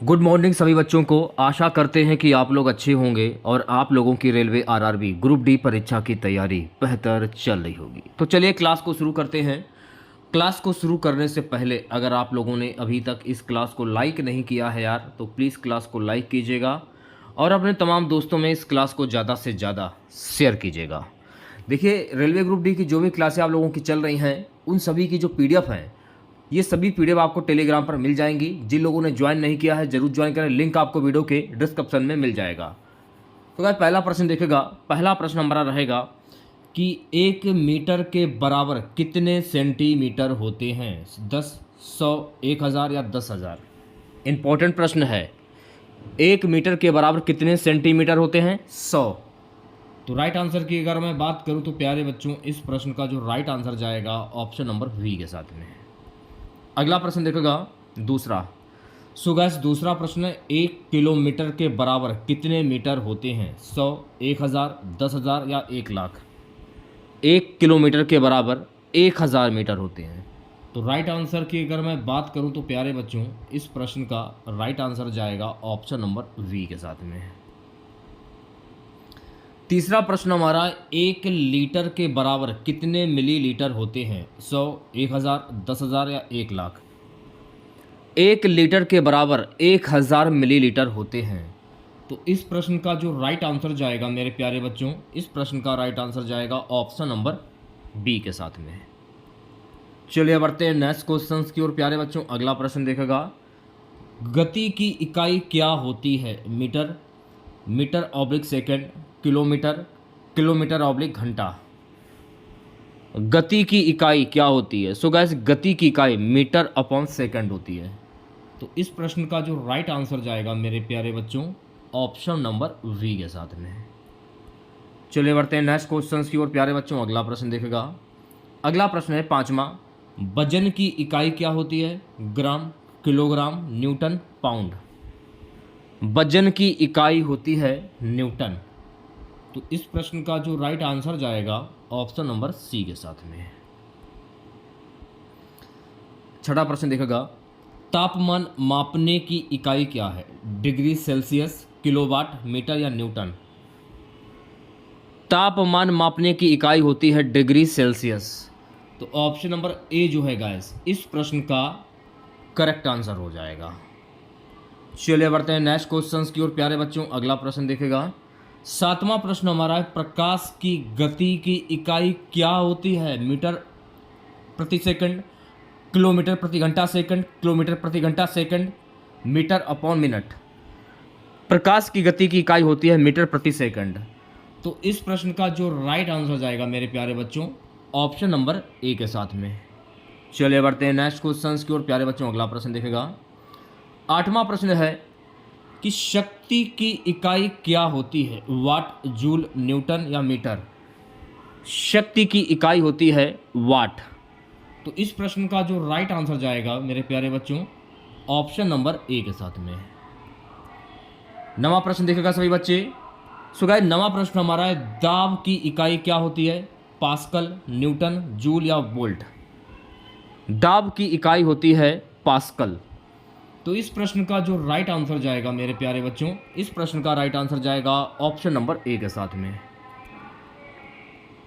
Good morning सभी बच्चों को। आशा करते हैं कि आप लोग अच्छे होंगे और आप लोगों की रेलवे आरआरबी ग्रुप डी परीक्षा की तैयारी बेहतर चल रही होगी। तो चलिए क्लास को शुरू करते हैं। क्लास को शुरू करने से पहले अगर आप लोगों ने अभी तक इस क्लास को लाइक नहीं किया है यार, तो प्लीज़ क्लास को लाइक कीजिएगा और अपने तमाम दोस्तों में इस क्लास को ज़्यादा से ज़्यादा शेयर कीजिएगा। देखिए, रेलवे ग्रुप डी की जो भी क्लासें आप लोगों की चल रही हैं, उन सभी की जो पीडीएफ हैं, ये सभी पीडीएफ आपको टेलीग्राम पर मिल जाएंगी। जिन लोगों ने ज्वाइन नहीं किया है जरूर ज्वाइन करें, लिंक आपको वीडियो के डिस्क्रिप्शन में मिल जाएगा। तो गाइस, पहला प्रश्न देखेगा। पहला प्रश्न हमारा रहेगा कि 1 मीटर के बराबर कितने सेंटीमीटर होते हैं? 10, 100, 1000 या 10,000? इंपॉर्टेंट प्रश्न है। 1 मीटर के बराबर कितने सेंटीमीटर होते हैं? 100। तो राइट आंसर की अगर मैं बात करूं तो प्यारे बच्चों, इस प्रश्न का जो राइट आंसर जाएगा ऑप्शन नंबर वी के साथ में है। अगला प्रश्न देखेगा दूसरा। सो गाइस, दूसरा प्रश्न है 1 किलोमीटर के बराबर कितने मीटर होते हैं? 100, 1000, 10,000 या 1,00,000? 1 किलोमीटर के बराबर 1,000 मीटर होते हैं। तो राइट आंसर की अगर मैं बात करूं तो प्यारे बच्चों, इस प्रश्न का राइट आंसर जाएगा ऑप्शन नंबर वी के साथ में। तीसरा प्रश्न हमारा, 1 लीटर के बराबर कितने मिलीलीटर होते हैं? 100, 1000, 10,000 या 1,00,000? 1 लीटर के बराबर 1,000 मिलीलीटर होते हैं। तो इस प्रश्न का जो राइट आंसर जाएगा मेरे प्यारे बच्चों, इस प्रश्न का राइट आंसर जाएगा ऑप्शन नंबर बी के साथ में। चलिए बढ़ते हैं नेक्स्ट क्वेश्चन की ओर प्यारे बच्चों। अगला प्रश्न देखेगा, गति की इकाई क्या होती है? Metre, metre oblique second, kilometre, kilometre oblique घंटा? गति की इकाई क्या होती है? सो गाइस, गति की इकाई मीटर अपॉन सेकंड होती है। तो इस प्रश्न का जो राइट आंसर जाएगा मेरे प्यारे बच्चों, ऑप्शन नंबर वी के साथ में। चलिए बढ़ते हैं नेक्स्ट क्वेश्चन की ओर प्यारे बच्चों। अगला प्रश्न देखेगा। अगला प्रश्न है पांचवा, वजन की इकाई क्या होती है? ग्राम, किलोग्राम, न्यूटन, पाउंड? वजन की इकाई होती है न्यूटन। तो इस प्रश्न का जो राइट आंसर जाएगा ऑप्शन नंबर सी के साथ में। छठा प्रश्न देखेगा, तापमान मापने की इकाई क्या है? डिग्री सेल्सियस, किलोवाट, मीटर या न्यूटन? तापमान मापने की इकाई होती है डिग्री सेल्सियस। तो ऑप्शन नंबर ए जो है गाइस, इस प्रश्न का करेक्ट आंसर हो जाएगा। चलिए बढ़ते हैं नेक्स्ट क्वेश्चन की ओर प्यारे बच्चों। अगला प्रश्न देखेगा। सातवां प्रश्न हमारा है, प्रकाश की गति की इकाई क्या होती है? मीटर प्रति सेकंड, किलोमीटर प्रति घंटा सेकंड, किलोमीटर प्रति घंटा सेकंड, मीटर अपॉन मिनट? प्रकाश की गति की इकाई होती है मीटर प्रति सेकंड। तो इस प्रश्न का जो राइट आंसर जाएगा मेरे प्यारे बच्चों, ऑप्शन नंबर ए के साथ में। चलिए बढ़ते हैं नेक्स्ट क्वेश्चन की ओर प्यारे बच्चों। अगला प्रश्न देखेगा। आठवां प्रश्न है कि शक्ति की इकाई क्या होती है? वाट, जूल, न्यूटन या मीटर? शक्ति की इकाई होती है वाट। तो इस प्रश्न का जो राइट आंसर जाएगा मेरे प्यारे बच्चों, ऑप्शन नंबर ए के साथ में। नवा प्रश्न देखेगा सभी बच्चे। सो गाइस, नवा प्रश्न हमारा है, दाब की इकाई क्या होती है? पास्कल, न्यूटन, जूल या वोल्ट? दाब की इकाई होती है पास्कल। तो इस प्रश्न का जो राइट आंसर जाएगा मेरे प्यारे बच्चों, इस प्रश्न का राइट आंसर जाएगा ऑप्शन नंबर ए के साथ में।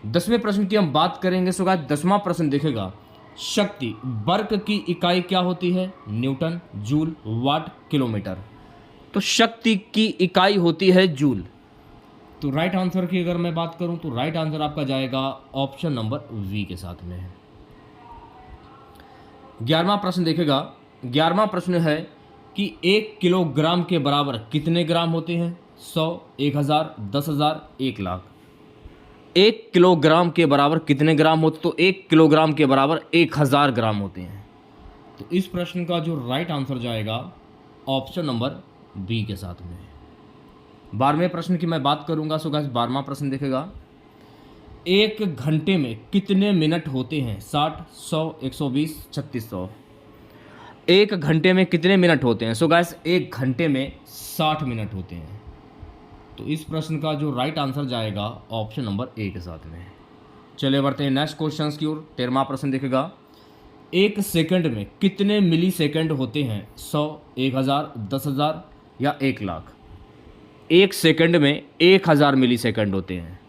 10वें प्रश्न की हम बात करेंगे। सो गाइस, 10वां प्रश्न देखेगा, शक्ति वर्ग की इकाई क्या होती है? न्यूटन, जूल, वाट, किलोमीटर? तो शक्ति की इकाई होती है जूल। तो राइट आंसर की अगर मैं बात करूं तो राइट आंसर आपका जाएगा ऑप्शन नंबर वी के साथ में। 11वां प्रश्न देखेगा। 11वां प्रश्न है कि 1 किलोग्राम के बराबर कितने ग्राम होते हैं? 100, 1000, 10,000, 1,00,000? 1 किलोग्राम के बराबर कितने ग्राम होते? तो 1 किलोग्राम के बराबर 1,000 ग्राम होते हैं। तो इस प्रश्न का जो राइट आंसर जाएगा ऑप्शन नंबर बी के साथ में। 12वें प्रश्न की मैं बात करूंगा। सो गाइस, 12वां प्रश्न देखेगा। 1 घंटे में कितने मिनट होते हैं? 60, 100, 120, 3600? 1 घंटे में कितने मिनट होते हैं? सो गाइस, 1 घंटे में 60 मिनट होते हैं। तो इस प्रश्न का जो राइट आंसर जाएगा ऑप्शन नंबर ए के साथ में। चलिए बढ़ते हैं नेक्स्ट क्वेश्चन की ओर। 13वां प्रश्न देखेगा। एक सेकंड में कितने मिली सेकंड होते हैं? 100, 1000, 10,000 या 1,00,000? एक सेकंड में 1000 मिली सेकंड होते हैं।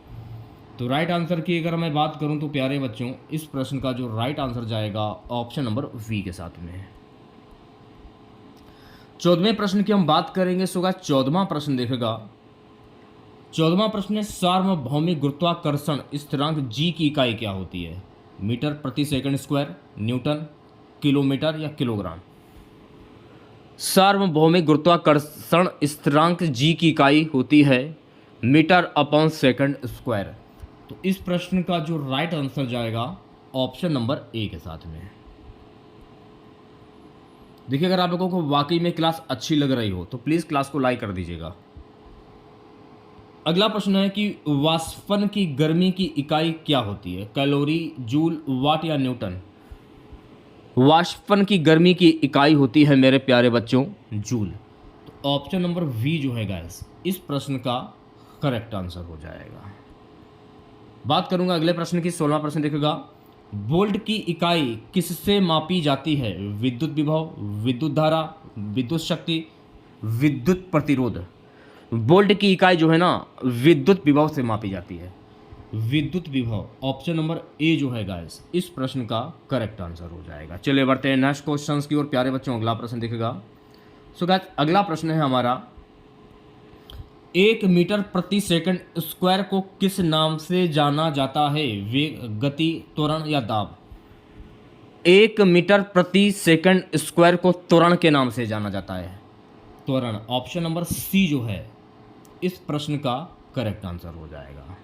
तो राइट आंसर की अगर मैं बात करूं तो प्यारे बच्चों, इस प्रश्न का जो राइट आंसर जाएगा ऑप्शन नंबर वी के साथ में। 14वें प्रश्न की हम बात करेंगे। सुगा 14वां प्रश्न देखेगा। 14वां प्रश्न है, सार्वभौमिक गुरुत्वाकर्षण स्थिरांक जी की इकाई क्या होती है? मीटर प्रति सेकंड स्क्वायर, न्यूटन, किलोमीटर या किलोग्राम? सार्वभौमिक गुरुत्वाकर्षण स्थिरांक जी की इकाई होती है मीटर अपॉन सेकंड स्क्वायर। तो इस प्रश्न का जो राइट आंसर जाएगा ऑप्शन नंबर ए के साथ में। देखिए, अगर आप लोगों को वाकई में क्लास अच्छी लग रही हो तो प्लीज क्लास को लाइक कर दीजिएगा। अगला प्रश्न है कि वाष्पन की गर्मी की इकाई क्या होती है? कैलोरी, जूल, वाट या न्यूटन? वाष्पन की गर्मी की इकाई होती है मेरे प्यारे बच्चों जूल। तो ऑप्शन नंबर वी जो है गाइस इस प्रश्न का करेक्ट आंसर हो जाएगा। बात करूंगा अगले प्रश्न की। 16वां प्रश्न देखेगा। वोल्ट की इकाई किससे मापी जाती है? विद्युत विभव, विद्युत धारा, विद्युत शक्ति, विद्युत प्रतिरोध? वोल्ट की इकाई जो है ना विद्युत विभव से मापी जाती है। विद्युत विभव, ऑप्शन नंबर ए जो है गाइस इस प्रश्न का करेक्ट आंसर हो जाएगा। चलिए बढ़ते हैं नेक्स्ट क्वेश्चंस की ओर प्यारे बच्चों। अगला प्रश्न देखेगा। सो गाइस अगला प्रश्न है हमारा, 1 मीटर प्रति सेकंड स्क्वायर को किस नाम से जाना जाता है? वेग, गति, त्वरण या दाब? 1 मीटर प्रति सेकंड स्क्वायर को त्वरण के नाम से जाना जाता है। त्वरण, ऑप्शन नंबर सी जो है इस प्रश्न का करेक्ट आंसर हो जाएगा।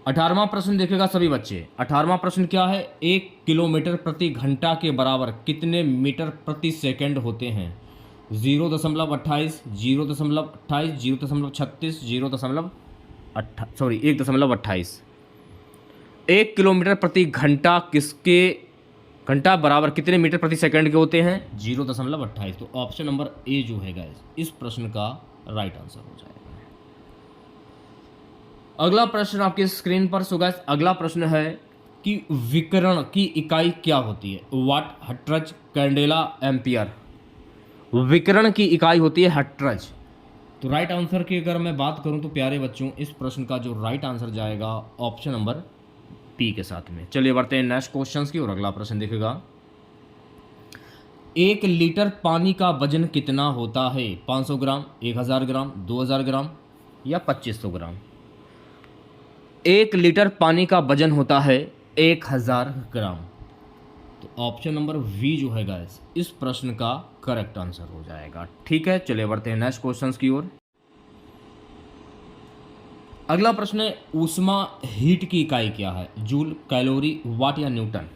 18वां प्रश्न देखेगा सभी बच्चे। 18वां प्रश्न क्या है? 1 किलोमीटर प्रति घंटा के बराबर कितने मीटर प्रति सेकंड होते हैं? 0.28, 0.28, 0.36, 1.28। 1 किलोमीटर प्रति घंटा किसके घंटा बराबर कितने मीटर प्रति सेकंड के होते हैं? 0.28। तो ऑप्शन नंबर ए जो है गाइस इस प्रश्न का राइट आंसर हो जाएगा। अगला प्रश्न आपकी स्क्रीन पर। सो गाइस अगला प्रश्न है कि विकिरण की इकाई क्या होती है? वाट, हर्ट्ज, कैंडेला, एम्पियर? विकिरण की इकाई होती है हर्ट्ज। तो राइट आंसर की अगर मैं बात करूं तो प्यारे बच्चों इस प्रश्न का जो राइट आंसर जाएगा ऑप्शन नंबर पी के साथ में। चलिए बढ़ते हैं नेक्स्ट क्वेश्चंस की और अगला प्रश्न देखेगा। 1 लीटर पानी का वजन कितना होता है? 500 ग्राम, 1000 ग्राम, 2000 ग्राम या 2500 ग्राम? 1 लीटर पानी का वजन होता है 1000 ग्राम। तो ऑप्शन नंबर वी जो है गाइस इस प्रश्न का करेक्ट आंसर हो जाएगा। ठीक है, चलिए बढ़ते हैं नेक्स्ट क्वेश्चंस की ओर। अगला प्रश्न है, ऊष्मा हीट की इकाई क्या है? जूल, कैलोरी, वाट या न्यूटन?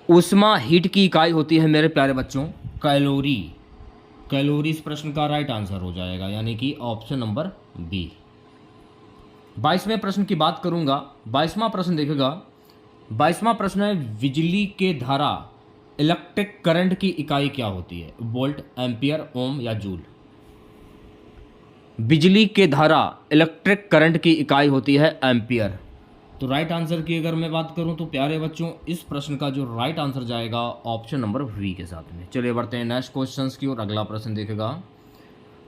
ऊष्मा हीट की इकाई होती है मेरे प्यारे बच्चों कैलोरी। कैलोरी इस प्रश्न का राइट आंसर हो जाएगा, यानी कि ऑप्शन नंबर बी। 22वें प्रश्न की बात करूंगा। 22वां प्रश्न देखेगा। 22वां प्रश्न है, बिजली के धारा इलेक्ट्रिक करंट की इकाई क्या होती है? वोल्ट, एम्पियर, ओम या जूल? बिजली के धारा इलेक्ट्रिक करंट की इकाई होती है एम्पियर। तो राइट आंसर की अगर मैं बात करूं तो प्यारे बच्चों इस प्रश्न का जो राइट आंसर जाएगा ऑप्शन नंबर वी के साथ में। चलिए बढ़ते हैं नेक्स्ट क्वेश्चंस की और अगला प्रश्न देखेगा।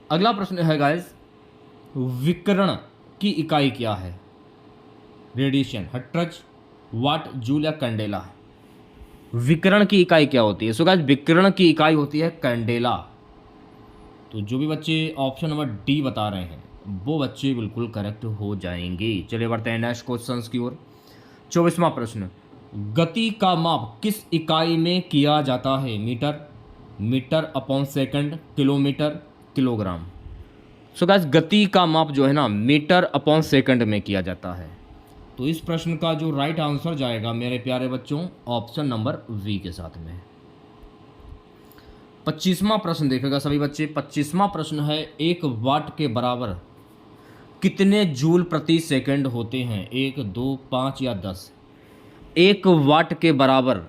अगला प्रश्न है गाइस, विकिरण की इकाई क्या है? रेडिएशन, हर्ट्ज, वाट, जूल या कैंडेला? विकिरण की इकाई क्या होती है? सो गाइस विकिरण की इकाई होती है कैंडेला। तो जो भी बच्चे ऑप्शन नंबर डी बता रहे हैं वो बच्चे बिल्कुल करेक्ट हो जाएंगे। चलिए बढ़ते हैं नेक्स्ट क्वेश्चंस की ओर। 24वां प्रश्न, गति का माप किस इकाई में किया जाता है? Metre, metre upon second, kilometre, kilogram? So guys गति का माप जो है ना मीटर अपॉन सेकंड में किया जाता है। तो इस प्रश्न का जो राइट आंसर जाएगा मेरे प्यारे बच्चों ऑप्शन नंबर वी के साथ में। 25वां प्रश्न देखेगा सभी बच्चे। 25वां प्रश्न है, 1 वाट के बराबर कितने जूल प्रति सेकंड होते हैं? 1, 2, 5 या 10? 1 वाट के बराबर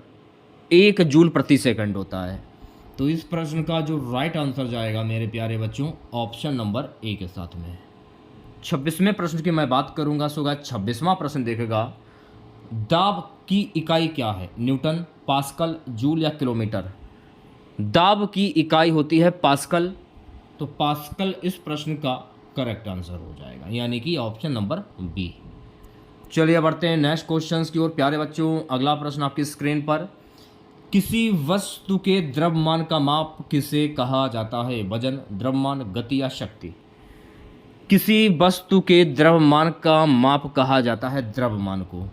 1 जूल प्रति सेकंड होता है। तो इस प्रश्न का जो राइट आंसर जाएगा मेरे प्यारे बच्चों ऑप्शन नंबर ए के साथ में। 26वें प्रश्न की मैं बात करूंगा। सो गाइस 26वां प्रश्न देखेगा। दाब की इकाई क्या है? न्यूटन, पास्कल, जूल या किलोमीटर? दाब की इकाई होती है पास्कल, तो पास्कल इस प्रश्न का करेक्ट आंसर हो जाएगा, यानी कि ऑप्शन नंबर बी। चलिए बढ़ते हैं नेक्स्ट क्वेश्चंस की ओर प्यारे बच्चों। अगला प्रश्न आपकी स्क्रीन पर, किसी वस्तु के द्रव्यमान का माप किसे कहा जाता है? वजन, द्रव्यमान, गति या शक्ति? किसी वस्तु के द्रव्यमान का माप कहा जाता है द्रव्यमान को।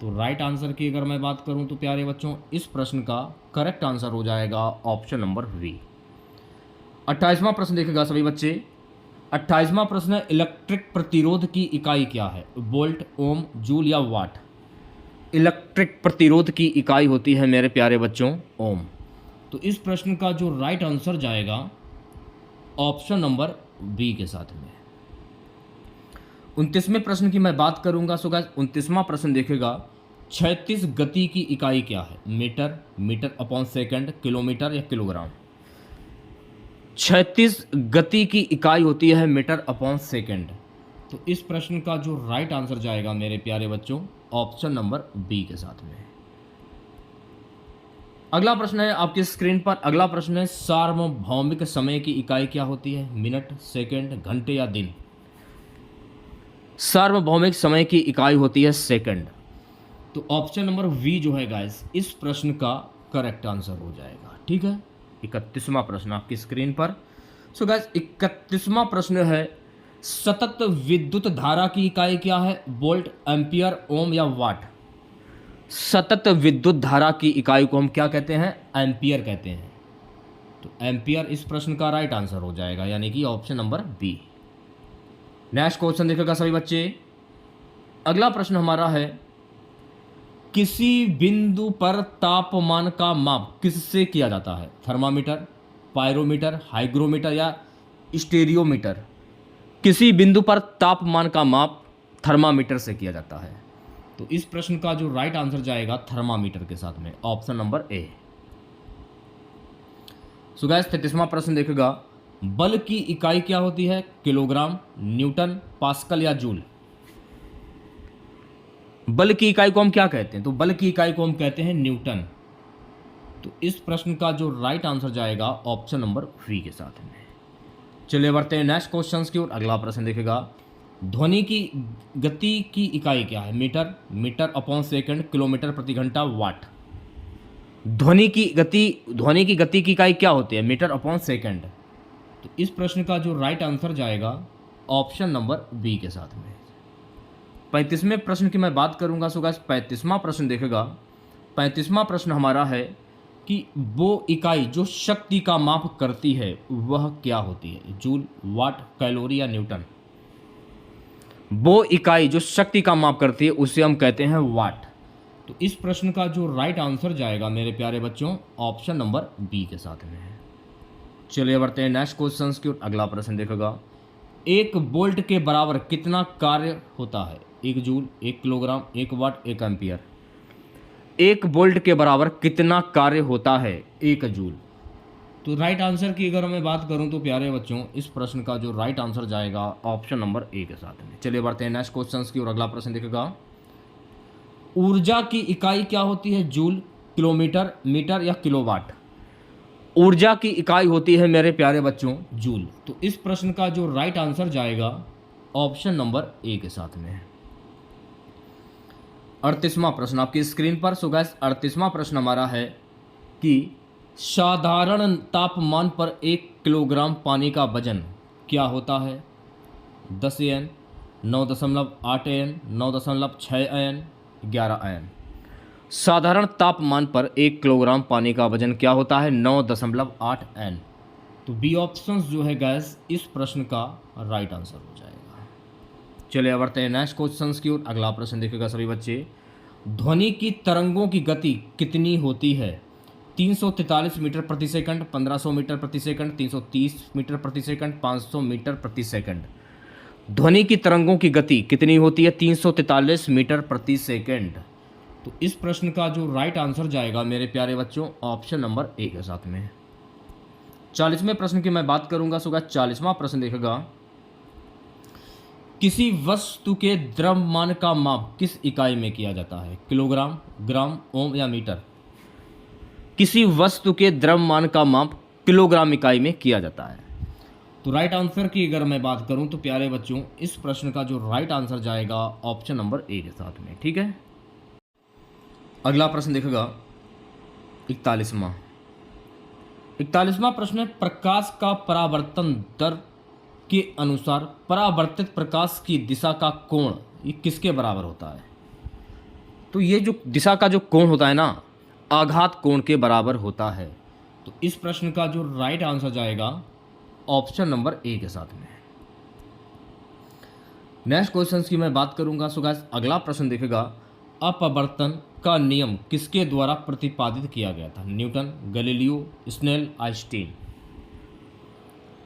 तो राइट आंसर की अगर मैं बात करूं तो प्यारे बच्चों इस प्रश्न का करेक्ट आंसर हो जाएगा ऑप्शन नंबर बी। 28वां प्रश्न देखेगा सभी बच्चे। 28वां प्रश्न है, इलेक्ट्रिक प्रतिरोध की इकाई क्या है? वोल्ट, ओम, जूल या वाट? इलेक्ट्रिक प्रतिरोध की इकाई होती है मेरे प्यारे बच्चों ओम। तो इस प्रश्न का जो राइट आंसर जाएगा ऑप्शन नंबर बी के साथ में। 29वें प्रश्न की मैं बात करूंगा। सो गाइस 29वां प्रश्न देखेगा, क्षैतिज गति की इकाई क्या है? Metre, metre upon second, kilometre या किलोग्राम? क्षैतिज गति की इकाई होती है मीटर अपॉन सेकंड। तो इस प्रश्न का जो राइट आंसर जाएगा मेरे प्यारे बच्चों ऑप्शन नंबर बी के साथ में। अगला प्रश्न है आपकी स्क्रीन पर। अगला प्रश्न है, सार्वभौमिक समय की इकाई क्या होती है? मिनट, सेकंड, घंटे या दिन? सार्वभौमिक समय की इकाई होती है सेकंड। तो ऑप्शन नंबर वी जो है गाइस इस प्रश्न का करेक्ट आंसर हो जाएगा। ठीक है, 31वां प्रश्न आपकी स्क्रीन पर। सो गाइस 31वां प्रश्न है, सतत विद्युत धारा की इकाई क्या है? वोल्ट, एम्पियर, ओम या वाट? सतत विद्युत धारा की इकाई को हम क्या कहते हैं? एम्पियर कहते हैं। तो एम्पियर इस प्रश्न का राइट आंसर हो जाएगा, यानी कि option number B. Next question देखेगा सभी बच्चे। अगला प्रश्न हमारा है, किसी बिंदु पर तापमान का माप किससे किया जाता है? थर्मामीटर, पायरोमीटर, हाइग्रोमीटर या स्टेरियोमीटर? किसी बिंदु पर तापमान का माप थर्मामीटर से किया जाता है। तो इस प्रश्न का जो राइट आंसर जाएगा थर्मामीटर के साथ में, option number A. So guys 33वां प्रश्न देखेगा, बल की इकाई क्या होती है? किलोग्राम, न्यूटन, पास्कल या जूल? बल की इकाई को हम क्या कहते हैं? तो बल की इकाई को हम कहते हैं न्यूटन। तो इस प्रश्न का जो राइट आंसर जाएगा ऑप्शन नंबर वी के साथ में। चलिए बढ़ते हैं नेक्स्ट क्वेश्चन की ओर। अगला प्रश्न देखेगा, ध्वनि की गति की इकाई क्या है? Metre, metre upon second, kilometre प्रति घंटा, वाट? ध्वनि की गति की इकाई क्या होती है? Metre upon second. तो इस प्रश्न का जो राइट आंसर जाएगा ऑप्शन नंबर बी के साथ में। 35वें प्रश्न की मैं बात करूंगा। सो गाइस 35वां प्रश्न देखेगा। 35वां प्रश्न हमारा है कि वो इकाई जो शक्ति का माप करती है वह क्या होती है? जूल, वाट, कैलोरी या न्यूटन? वो इकाई जो शक्ति का माप करती है उसे हम कहते हैं वाट। तो इस प्रश्न का जो राइट आंसर जाएगा मेरे प्यारे बच्चों ऑप्शन नंबर बी के साथ में है। चलिए बढ़ते हैं नेक्स्ट क्वेश्चन की ओर। अगला प्रश्न देखेगा, एक वोल्ट के बराबर कितना कार्य होता है? 1 जूल, 1 किलोग्राम, 1 वाट, 1 एम्पियर? 1 वोल्ट के बराबर कितना कार्य होता है? 1 जूल। तो राइट आंसर की अगर मैं बात करूं तो प्यारे बच्चों इस प्रश्न का जो राइट आंसर जाएगा ऑप्शन नंबर ए के साथ में। चलिए बढ़ते हैं नेक्स्ट क्वेश्चन की ओर। अगला प्रश्न देखेगा, ऊर्जा की इकाई क्या होती है? जूल, किलोमीटर, मीटर या किलोवाट? ऊर्जा की इकाई होती है मेरे प्यारे बच्चों जूल। तो इस प्रश्न का जो राइट आंसर जाएगा ऑप्शन नंबर ए के साथ में है। 38वां प्रश्न आपकी स्क्रीन पर। सो गाइस 38वां प्रश्न हमारा है कि साधारण तापमान पर 1 किलोग्राम पानी का वजन क्या होता है? 10 AN, 9.8 AN, 9.6 AN, 11 AN? साधारण तापमान पर 1 किलोग्राम पानी का वजन क्या होता है? 9.8 AN। तो बी ऑप्शन जो है गैस इस प्रश्न का राइट आंसर हो जाएगा। चलिए बढ़ते हैं नेक्स्ट क्वेश्चन की ओर। अगला प्रश्न देखेगा सभी बच्चे, ध्वनि की तरंगों की गति कितनी होती है? 343 मीटर प्रति सेकंड, 1500 मीटर प्रति सेकंड, 330 मीटर प्रति सेकंड, 500 मीटर प्रति सेकंड? ध्वनि की तरंगों की गति कितनी होती है? 343 मीटर प्रति सेकंड। तो इस प्रश्न का जो राइट आंसर जाएगा मेरे प्यारे बच्चों ऑप्शन नंबर ए के साथ में। 40वें प्रश्न की मैं बात करूंगा। सो गाइस 40वां प्रश्न देखेगा, किसी वस्तु के द्रव्यमान का माप किस इकाई में किया जाता है? किलोग्राम, ग्राम, ओम या मीटर? किसी वस्तु के द्रव्यमान का माप किलोग्राम इकाई में किया जाता है। तो राइट आंसर की अगर मैं बात करूं तो प्यारे बच्चों, इस प्रश्न का जो राइट आंसर जाएगा ऑप्शन नंबर ए के साथ में। ठीक है, अगला प्रश्न देखिएगा 41वां। 41वां प्रश्न है, प्रकाश का परावर्तन दर के अनुसार परावर्तित प्रकाश की दिशा का कोण ये किसके बराबर होता है? तो ये जो दिशा का जो कोण होता है ना, आघात कोण के बराबर होता है। तो इस प्रश्न का जो राइट आंसर जाएगा ऑप्शन नंबर ए के साथ में। नेक्स्ट क्वेश्चन की मैं बात करूंगा। सो गाइस, अगला प्रश्न देखेगा, अपवर्तन का नियम किसके द्वारा प्रतिपादित किया गया था? Newton, Galileo, Snell, Einstein?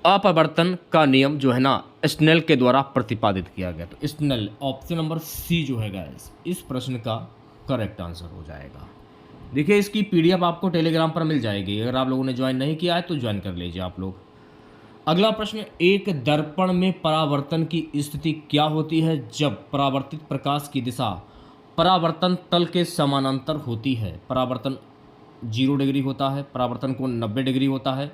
अपवर्तन का नियम जो है ना, स्नेल के द्वारा प्रतिपादित किया गया। तो स्नेल, ऑप्शन नंबर सी जो है गाइस, इस प्रश्न का करेक्ट आंसर हो जाएगा। देखिए, इसकी पीडीएफ आपको टेलीग्राम पर मिल जाएगी, अगर आप लोगों ने ज्वाइन नहीं किया है तो ज्वाइन कर लीजिए आप लोग। अगला प्रश्न, एक दर्पण में परावर्तन की स्थिति क्या होती है जब परावर्तित प्रकाश की दिशा परावर्तन तल के समानांतर होती है? परावर्तन 0 डिग्री होता है, परावर्तन कोण 90 डिग्री होता है,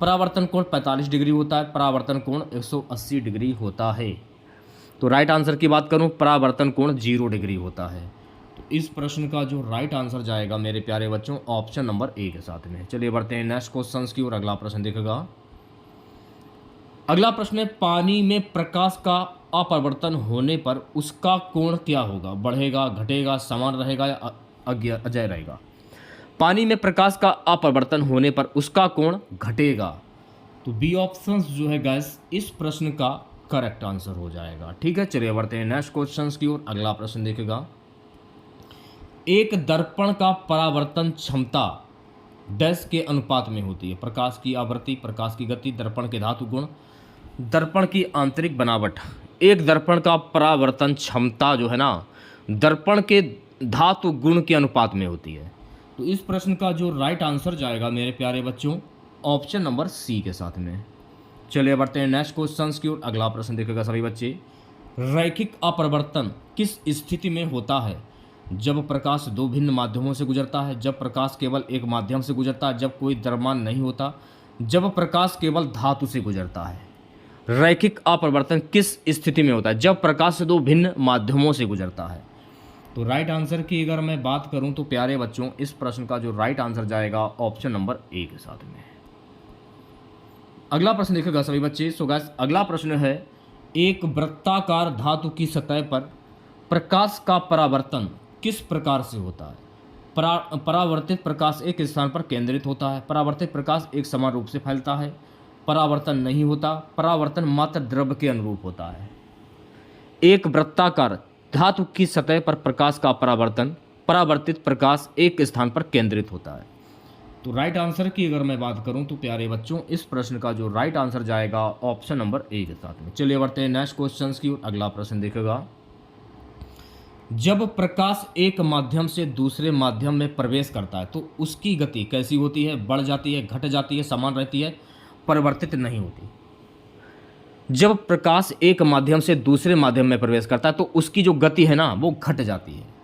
परावर्तन कोण 45 डिग्री होता है, परावर्तन कोण 180 डिग्री होता है। तो राइट आंसर की बात करूं, परावर्तन कोण 0 डिग्री होता है। तो इस प्रश्न का जो राइट आंसर जाएगा मेरे प्यारे बच्चों ऑप्शन नंबर ए के साथ में। चलिए बढ़ते हैं नेक्स्ट क्वेश्चन की और अगला प्रश्न देखेगा। अगला प्रश्न है, पानी में प्रकाश का अपवर्तन होने पर उसका कोण क्या होगा? बढ़ेगा, घटेगा, समान रहेगा या अजय रहेगा? पानी में प्रकाश का अपवर्तन होने पर उसका कोण घटेगा। तो बी ऑप्शन जो है गैस, इस प्रश्न का करेक्ट आंसर हो जाएगा। ठीक है, चलिए बढ़ते हैं नेक्स्ट क्वेश्चन की ओर। अगला प्रश्न देखेगा, एक दर्पण का परावर्तन क्षमता डैश के अनुपात में होती है? प्रकाश की आवृत्ति, प्रकाश की गति, दर्पण के धातु गुण, दर्पण की आंतरिक बनावट। एक दर्पण का परावर्तन क्षमता जो है ना, दर्पण के धातु गुण के अनुपात में होती है। तो इस प्रश्न का जो राइट आंसर जाएगा मेरे प्यारे बच्चों ऑप्शन नंबर सी के साथ में। चलिए बढ़ते हैं नेक्स्ट क्वेश्चन की ओर। अगला प्रश्न देखेगा सभी बच्चे, रैखिक अपवर्तन किस स्थिति में होता है? जब प्रकाश दो भिन्न माध्यमों से गुजरता है, जब प्रकाश केवल एक माध्यम से गुजरता है, जब कोई द्रव्यमान नहीं होता, जब प्रकाश केवल धातु से गुजरता है। रैखिक अपवर्तन किस स्थिति में होता है? जब प्रकाश दो भिन्न माध्यमों से गुजरता है। तो राइट आंसर की अगर मैं बात करूं तो प्यारे बच्चों, इस प्रश्न का जो राइट आंसर जाएगा ऑप्शन नंबर ए के साथ में। अगला प्रश्न देखिएगा सभी बच्चे। सो गाइस, अगला प्रश्न है, एक वृत्ताकार धातु की सतह पर प्रकाश का परावर्तन किस प्रकार से होता है? परावर्तित प्रकाश एक स्थान पर केंद्रित होता है, परावर्तित प्रकाश एक समान रूप से फैलता है, परावर्तन नहीं होता, परावर्तन मात्र द्रव्य के अनुरूप होता है। एक वृत्ताकार धातु की सतह पर प्रकाश का परावर्तन, परावर्तित प्रकाश एक स्थान पर केंद्रित होता है। तो राइट आंसर की अगर मैं बात करूं तो प्यारे बच्चों, इस प्रश्न का जो राइट आंसर जाएगा ऑप्शन नंबर ए के साथ में। चलिए बढ़ते हैं नेक्स्ट क्वेश्चन की। अगला प्रश्न देखेगा, जब प्रकाश एक माध्यम से दूसरे माध्यम में प्रवेश करता है तो उसकी गति कैसी होती है? बढ़ जाती है, घट जाती है, समान रहती है, परिवर्तित नहीं होती? जब प्रकाश एक माध्यम से दूसरे माध्यम में प्रवेश करता है तो उसकी जो गति है ना, वो घट जाती है।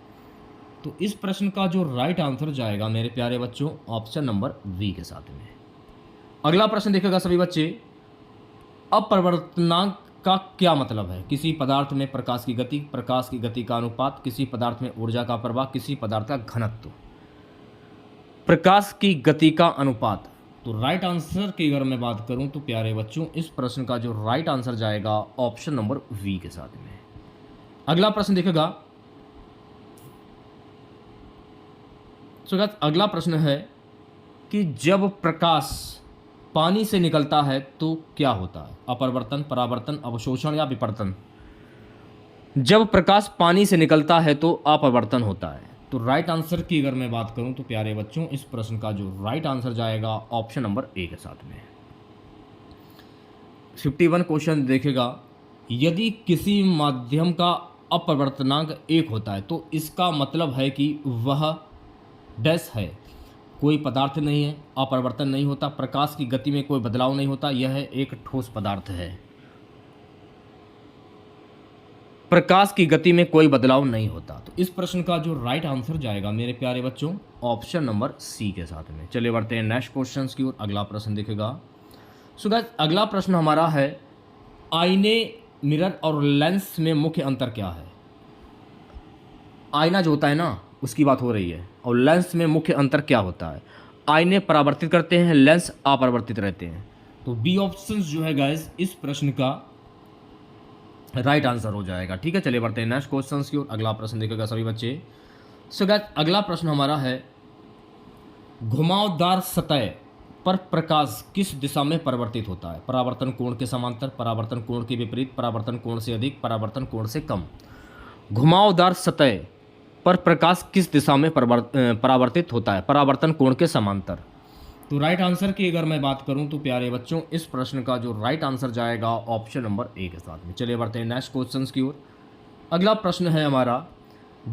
तो इस प्रश्न का जो राइट आंसर जाएगा मेरे प्यारे बच्चों ऑप्शन नंबर बी के साथ में। अगला प्रश्न देखेगा सभी बच्चे, अपवर्तनांक का क्या मतलब है? किसी पदार्थ में प्रकाश की गति, प्रकाश की गति का अनुपात, किसी पदार्थ में ऊर्जा का प्रवाह, किसी पदार्थ का घनत्व। प्रकाश की गति का अनुपात। तो राइट आंसर की अगर मैं बात करूं तो प्यारे बच्चों, इस प्रश्न का जो राइट आंसर जाएगा ऑप्शन नंबर वी के साथ में। अगला प्रश्न देखेगा, अगला प्रश्न है कि जब प्रकाश पानी से निकलता है तो क्या होता है? अपवर्तन, परावर्तन, अवशोषण या विपर्तन? जब प्रकाश पानी से निकलता है तो अपवर्तन होता है। तो राइट आंसर की अगर मैं बात करूं तो प्यारे बच्चों, इस प्रश्न का जो राइट आंसर जाएगा ऑप्शन नंबर ए के साथ में। 51 क्वेश्चन देखेगा, यदि किसी माध्यम का अपवर्तनांक 1 होता है तो इसका मतलब है कि वह डैश है, कोई पदार्थ नहीं है, अपरिवर्तन नहीं होता, प्रकाश की गति में कोई बदलाव नहीं होता, यह एक ठोस पदार्थ है। प्रकाश की गति में कोई बदलाव नहीं होता। तो इस प्रश्न का जो राइट आंसर जाएगा मेरे प्यारे बच्चों ऑप्शन नंबर सी के साथ में। चलिए बढ़ते हैं नेक्स्ट क्वेश्चन की ओर। अगला प्रश्न देखेगा। सो गाइस अगला प्रश्न हमारा है आईने, मिरर और लेंस में मुख्य अंतर क्या है। आईना जो होता है ना उसकी बात हो रही है, और लेंस में मुख्य अंतर क्या होता है। आईने परावर्तित करते हैं, लेंस अपरावर्तित रहते हैं। तो बी ऑप्शन जो है गाइस इस प्रश्न का राइट आंसर हो जाएगा। ठीक है, चलिए बढ़ते हैं नेक्स्ट क्वेश्चन की ओर। अगला प्रश्न देखेगा सभी बच्चे। सो गाइस अगला प्रश्न हमारा है घुमावदार सतह पर प्रकाश किस दिशा में परिवर्तित होता है। परावर्तन कोण के समांतर, परावर्तन कोण के विपरीत, परावर्तन कोण से अधिक, परावर्तन कोण से कम। घुमावदार सतह पर प्रकाश किस दिशा में परावर्तित होता है। परावर्तन कोण के समांतर। तो राइट आंसर की अगर मैं बात करूं तो प्यारे बच्चों इस प्रश्न का जो राइट आंसर जाएगा ऑप्शन नंबर ए के साथ में। चलिए बढ़ते हैं नेक्स्ट क्वेश्चन की ओर। अगला प्रश्न है हमारा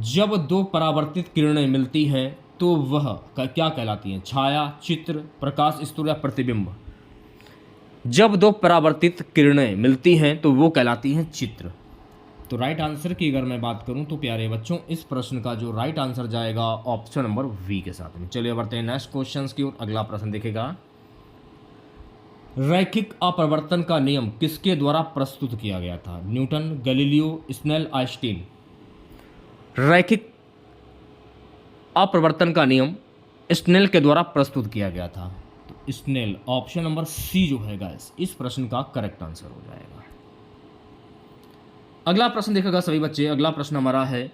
जब दो परावर्तित किरणें मिलती हैं तो वह क्या कहलाती हैं। छाया, चित्र, प्रकाश स्तूल या प्रतिबिंब। जब दो परावर्तित किरणें मिलती हैं तो वो कहलाती हैं चित्र। तो राइट आंसर की अगर मैं बात करूं तो प्यारे बच्चों इस प्रश्न का जो राइट आंसर जाएगा ऑप्शन नंबर वी के साथ में। चलिए बढ़ते हैं नेक्स्ट क्वेश्चन की ओर। अगला प्रश्न देखेगा रैखिक अपवर्तन का नियम किसके द्वारा प्रस्तुत किया गया था। Newton, Galileo, Snell, Einstein. रैखिक अपवर्तन का नियम स्नेल के द्वारा प्रस्तुत किया गया था। तो स्नेल ऑप्शन नंबर सी जो है गाइस इस प्रश्न का करेक्ट आंसर हो जाएगा। अगला प्रश्न देखेगा सभी बच्चे। अगला प्रश्न हमारा है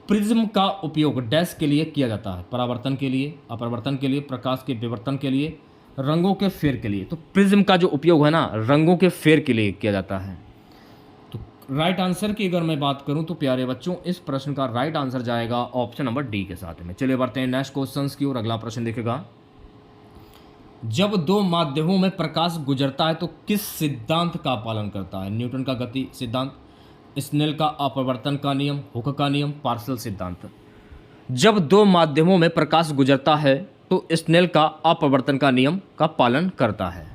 प्रिज्म का उपयोग डैश के लिए किया जाता है। परावर्तन के लिए, अपवर्तन के लिए, प्रकाश के विवर्तन के लिए, रंगों के फेर के लिए। तो प्रिज्म का जो उपयोग है ना रंगों के फेर के लिए किया जाता है। तो राइट आंसर की अगर मैं बात करूं तो प्यारे बच्चों इस प्रश्न का राइट आंसर जाएगा ऑप्शन नंबर डी के साथ में। चलिए बढ़ते हैं नेक्स्ट क्वेश्चन की ओर। अगला प्रश्न देखेगा जब दो माध्यमों में प्रकाश गुजरता है तो किस सिद्धांत का पालन करता है। न्यूटन का गति सिद्धांत, स्नेल का अपवर्तन का नियम, हुक का नियम, पार्सल सिद्धांत। जब दो माध्यमों में प्रकाश गुजरता है तो स्नेल का अपवर्तन का नियम का पालन करता है।